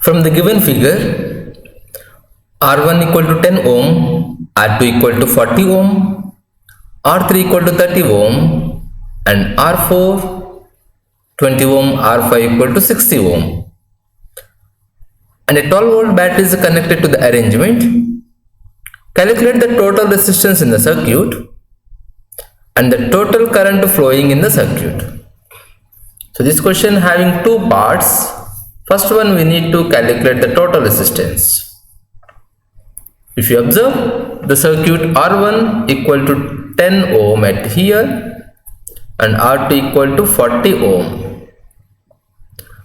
From the given figure, R1 equal to 10 ohm, R2 equal to 40 ohm, R3 equal to 30 ohm, and R4 20 ohm, R5 equal to 60 ohm. And a 12 volt battery is connected to the arrangement. Calculate the total resistance in the circuit and the total current flowing in the circuit. So this question having two parts. First one, we need to calculate the total resistance. If you observe, the circuit R1 equal to 10 ohm at here and R2 equal to 40 ohm,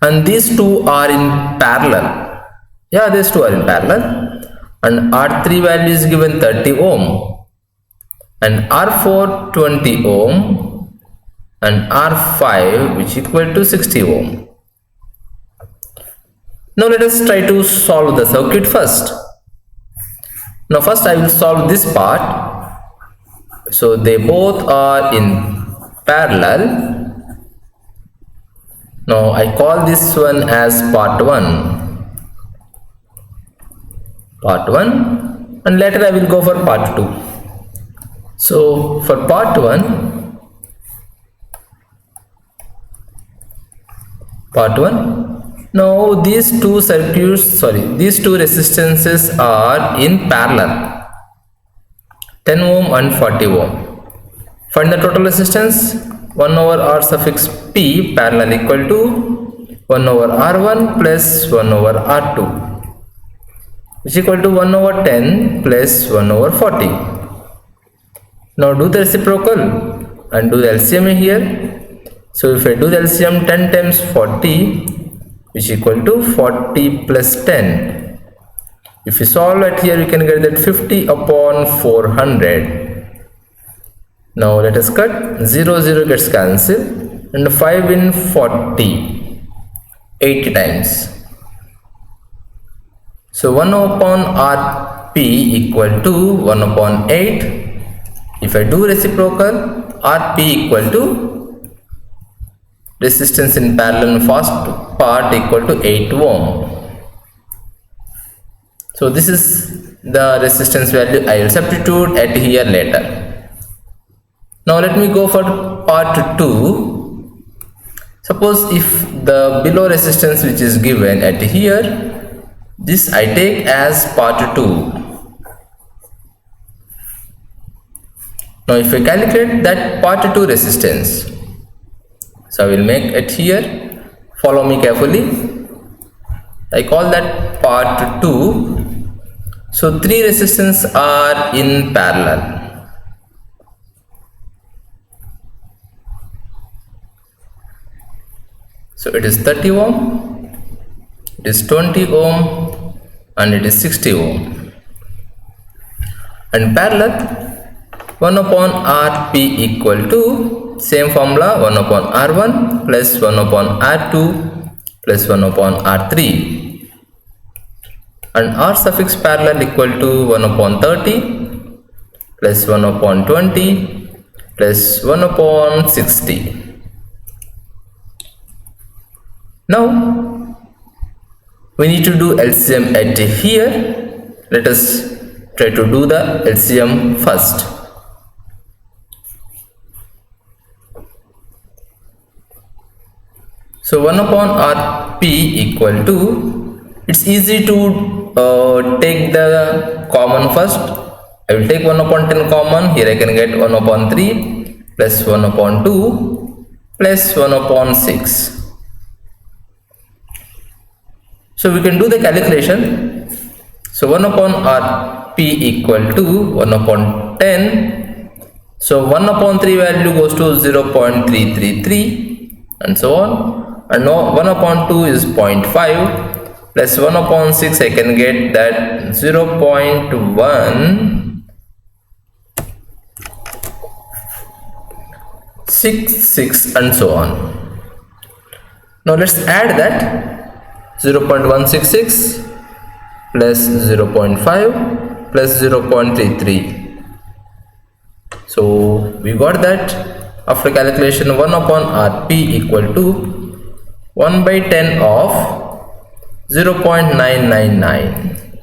and these two are in parallel. Yeah, these two are in parallel, and R3 value is given 30 ohm and R4 20 ohm and R5 which equal to 60 ohm. Now let us try to solve the circuit first. Now first I will solve this part. So they both are in parallel. Now I call this one as part 1. Part 1, and later I will go for part 2. So for part 1, now these two resistances are in parallel, 10 ohm and 40 ohm. Find the total resistance. 1 over R suffix P parallel equal to 1 over R1 plus 1 over R2, which is equal to 1 over 10 plus 1 over 40. Now do the reciprocal and do the LCM here. So if I do the LCM, 10 times 40, which is equal to 40 plus 10. If you solve it here, you can get that 50 upon 400. Now let us cut. 0 gets cancelled, and 5 in 40, 80 times. So 1 upon Rp equal to 1 upon 8. If I do reciprocal, Rp equal to resistance in parallel first part equal to 8 ohm. So this is the resistance value I will substitute at here later. Now let me go for part 2. Suppose if the below resistance which is given at here, this I take as part 2. Now if I calculate that part 2 resistance, so I will make it here. Follow me carefully. I call that part 2. So 3 resistance are in parallel. So it is 30 ohm, it is 20 ohm, and it is 60 ohm. And parallel, 1 upon Rp equal to same formula, 1 upon R1 plus 1 upon R2 plus 1 upon R3, and R suffix parallel equal to 1 upon 30 plus 1 upon 20 plus 1 upon 60. Now we need to do LCM at here. Let us try to do the LCM first. So 1 upon Rp equal to, it's easy to take the common first. I will take 1 upon 10 common. Here I can get 1 upon 3 plus 1 upon 2 plus 1 upon 6. So we can do the calculation. So 1 upon Rp equal to 1 upon 10. So 1 upon 3 value goes to 0.333 and so on. And now 1 upon 2 is 0.5 plus 1 upon 6 I can get that 0.166 and so on. Now let's add that 0.166 plus 0.5 plus 0.33. So we got that after calculation 1 upon Rp equal to 1 by 10 of 0.999.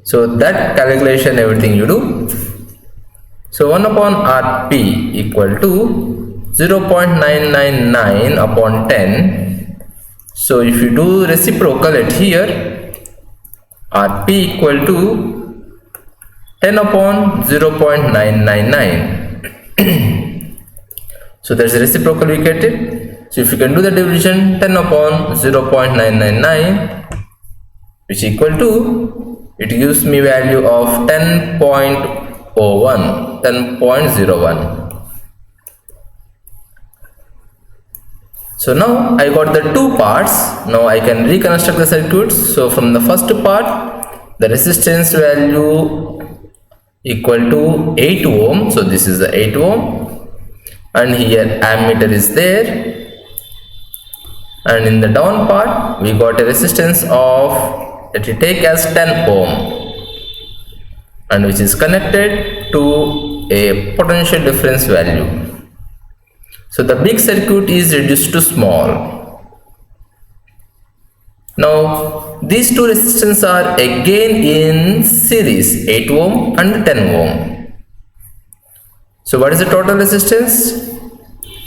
So that calculation everything you do. So 1 upon Rp equal to 0.999 upon 10. So if you do reciprocal at here, Rp equal to 10 upon 0.999. So that's reciprocal we get it. So if you can do the division, 10 upon 0.999, which equal to, it gives me value of 10.01. So now I got the two parts. Now I can reconstruct the circuits. So from the first part, the resistance value equal to 8 ohm. So this is the 8 ohm, and here ammeter is there. And in the down part, we got a resistance of, that we take as 10 ohm, and which is connected to a potential difference value. So the big circuit is reduced to small. Now these two resistors are again in series, 8 ohm and 10 ohm. So what is the total resistance?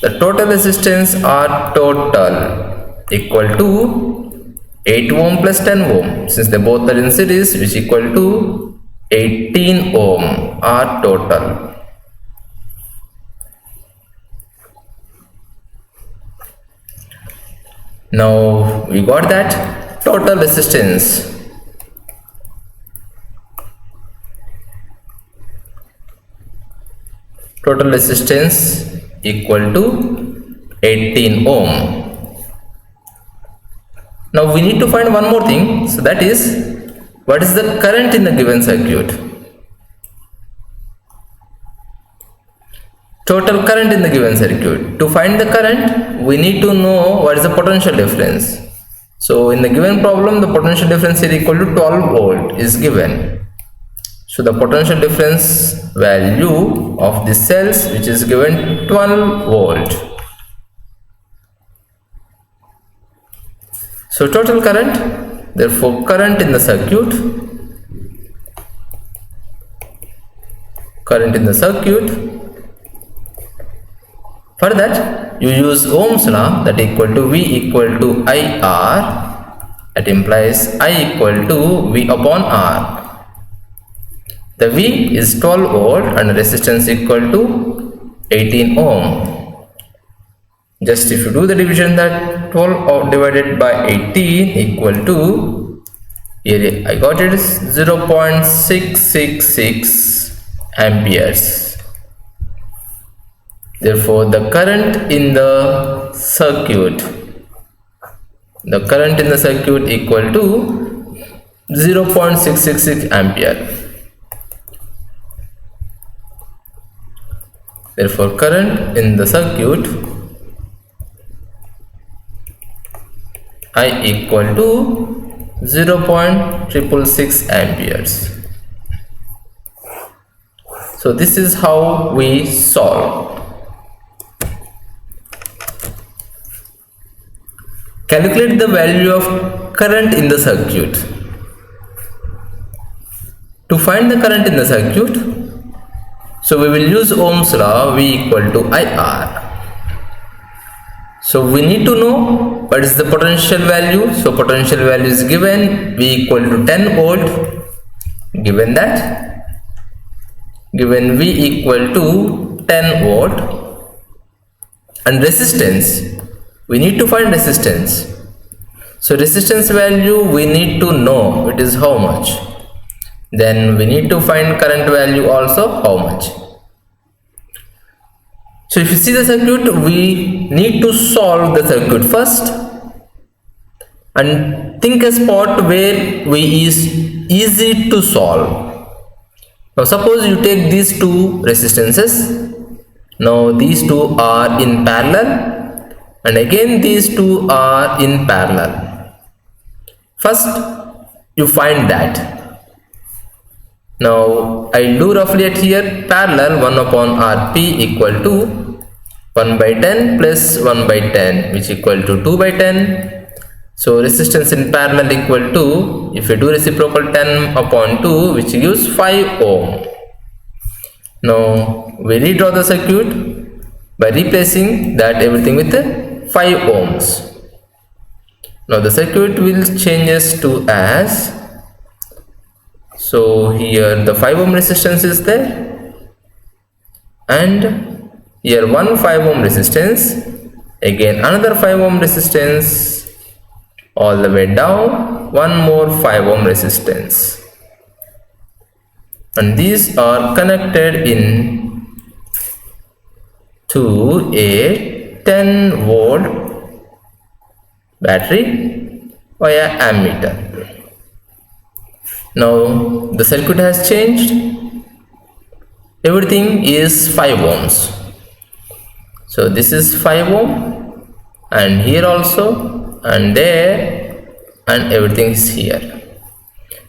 The total resistance are total equal to 8 ohm plus 10 ohm, since they both are in series, which equal to 18 ohm are total. Now we got that total resistance. Total resistance equal to 18 ohm. Now we need to find one more thing. So that is, what is the current in the given circuit? Total current in the given circuit. To find the current, we need to know what is the potential difference. So in the given problem, the potential difference is equal to 12 volt is given. So the potential difference value of the cells, which is given 12 volt. So total current, therefore current in the circuit, for that you use Ohm's law, that equal to V equal to IR, that implies I equal to V upon R. The V is 12 volt and resistance equal to 18 ohm. Just if you do the division, that 12 divided by 18 equal to, here I got it is 0.666 amperes. Therefore the current in the circuit equal to 0.666 ampere. Therefore current in the circuit I equal to 0.666 amperes. So this is how we solve. Calculate the value of current in the circuit. To find the current in the circuit, so we will use Ohm's law, V equal to IR. So we need to know what is the potential value. So potential value is given, V equal to 10 volt, given V equal to 10 volt, and resistance, we need to find resistance. So resistance value we need to know it is how much. Then we need to find current value also how much. So if you see the circuit, we need to solve the circuit first and think a spot where we is easy to solve. Now suppose you take these two resistances. Now these two are in parallel, and again these two are in parallel. First you find that. Now I'll do roughly at here, parallel 1 upon Rp equal to 1 by 10 plus 1 by 10, which equal to 2 by 10, So resistance in parallel equal to, if you do reciprocal, 10 upon 2, which gives 5 ohm. Now we redraw the circuit by replacing that everything with 5 ohms. Now the circuit will changes to as, so here the 5 ohm resistance is there, and here one 5 ohm resistance, again another 5 ohm resistance, all the way down one more 5 ohm resistance, and these are connected in to a 10 volt battery via ammeter. Now the circuit has changed, everything is 5 ohms. So this is 5 ohm, and here also, and there, and everything is here.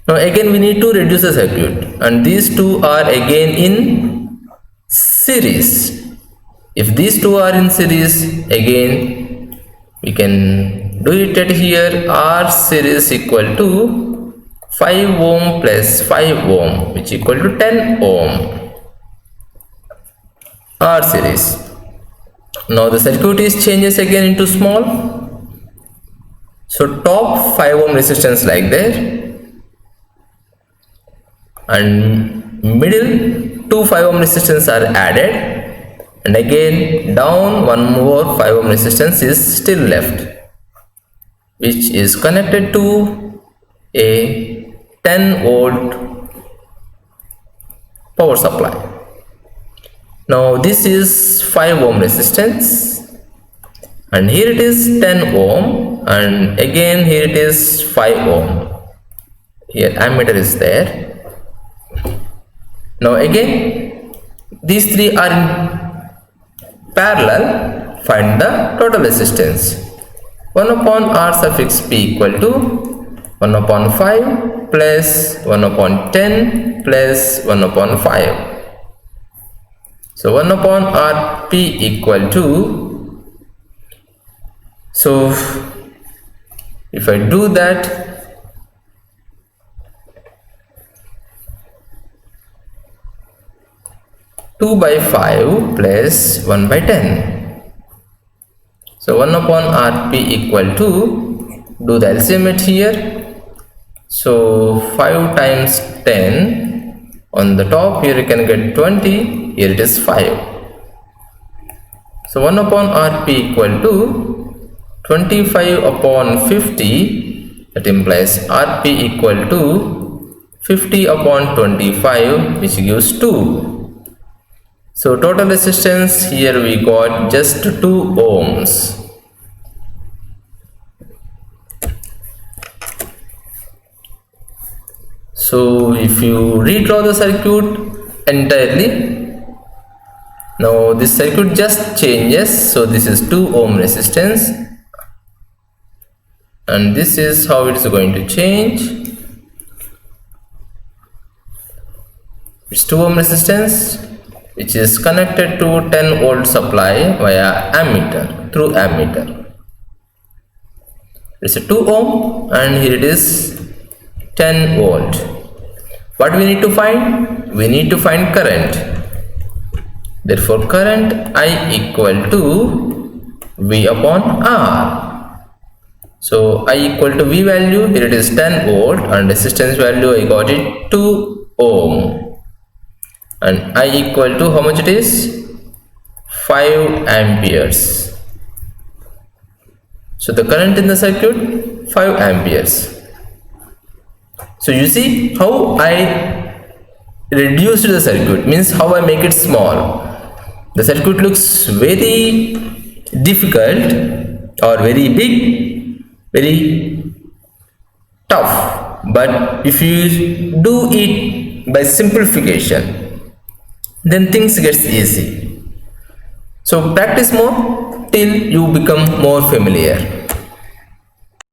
Now again we need to reduce the circuit, and these two are again in series. If these two are in series, again we can do it at here. R series equal to 5 ohm plus 5 ohm, which equal to 10 ohm. R series. Now the circuit is changes again into small. So top 5 ohm resistance like there, and middle 2 5 ohm resistance are added, and again down one more 5 ohm resistance is still left, which is connected to a 10 volt power supply. Now this is 5 ohm resistance, and here it is 10 ohm, and again here it is 5 ohm. Here ammeter is there. Now again these three are in parallel. Find the total resistance. 1 upon R suffix P equal to 1 upon 5 plus 1 upon 10 plus 1 upon 5. So 1 upon Rp equal to, so if I do that, two by 5 plus 1 by 10. So 1 upon Rp equal to, do the LCM at here. So 5 times 10. On the top here you can get 20, here it is 5. So 1 upon Rp equal to 25 upon 50, that implies Rp equal to 50 upon 25, which gives 2. So total resistance here we got just 2 ohms. So if you redraw the circuit entirely, now this circuit just changes. So this is 2 ohm resistance, and this is how it is going to change. It's 2 ohm resistance, which is connected to 10 volt supply via ammeter, through ammeter. It's a 2 ohm, and here it is 10 volt. What we need to find? We need to find current. Therefore current I equal to V upon R. So I equal to V value, here it is 10 volt, and resistance value I got it 2 ohm, and I equal to how much it is? 5 amperes. So the current in the circuit, 5 amperes. So you see how I reduced the circuit, means how I make it small. The circuit looks very difficult or very big, very tough, but if you do it by simplification, then things gets easy. So practice more till you become more familiar.